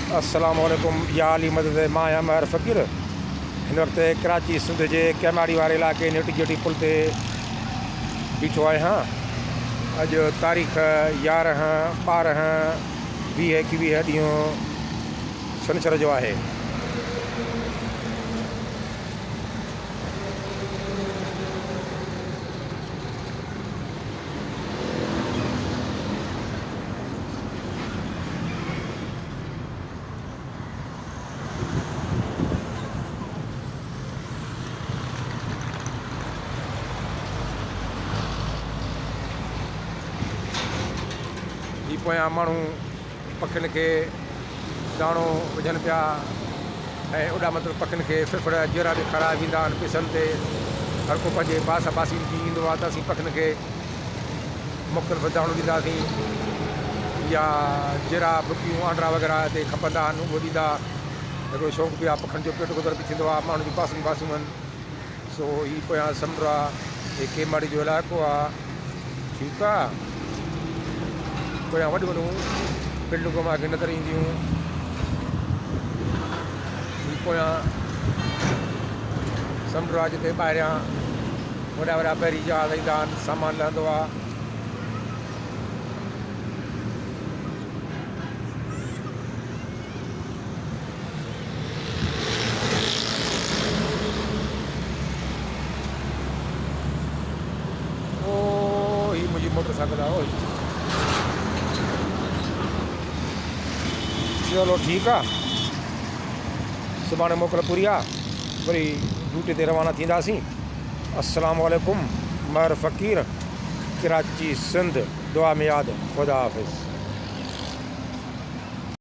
अस्सलाम वालेकुम या अली मदद मां या महर फ़कीर। हिन वक़्तु कराची सिंध जे कैमाड़ी वारे इलाइक़े नेटी जेटी पुल ते बीठो आहियां। अॼु तारीख़ 11, 12, 20, 21 ॾींहुं छंछर जो आहे। ही पोयां माण्हू पखियुनि खे दाणो विझनि पिया ऐं ओॾा मतिलबु पखियुनि खे फिफड़ जहिड़ा बि ख़राब ईंदा आहिनि पिसनि ते। हर को पंहिंजे पासा पासी थी ईंदो आहे त असीं पखियुनि खे मुख़्तलिफ़ दाणो ॾींदासीं या जहिड़ा बुकियूं आंडा वग़ैरह हिते खपंदा आहिनि उहो ॾींदा। हिकिड़ो शौक़ु बि आहे, पखियुनि जो पेट गुज़र बि थींदो आहे, माण्हुनि जी पासियूं पासियूं आहिनि। सो हीउ पोयां समुंड आहे, हीउ केमाड़ी जो इलाइक़ो आहे। ठीकु आहे, पोयां वॾियूं वॾियूं बिल्डिंगूं मूंखे नज़र ईंदियूं। पोयां समुंड आहे जिते ॿाहिरियां वॾा वॾा पहिरीं जहाज़ ईंदा आहिनि, सामान लहंदो आहे। ओ ही मुंहिंजी मोटरसाइकिल आहे। चलो ठीकु आहे, सुभाणे मोकल पूरी आहे, वरी ड्यूटी ते रवाना थींदासीं। अस्सलाम वालेकुम, महर फ़कीर, कराची सिंध। दुआ में यादि। ख़ुदा हाफ़िज़।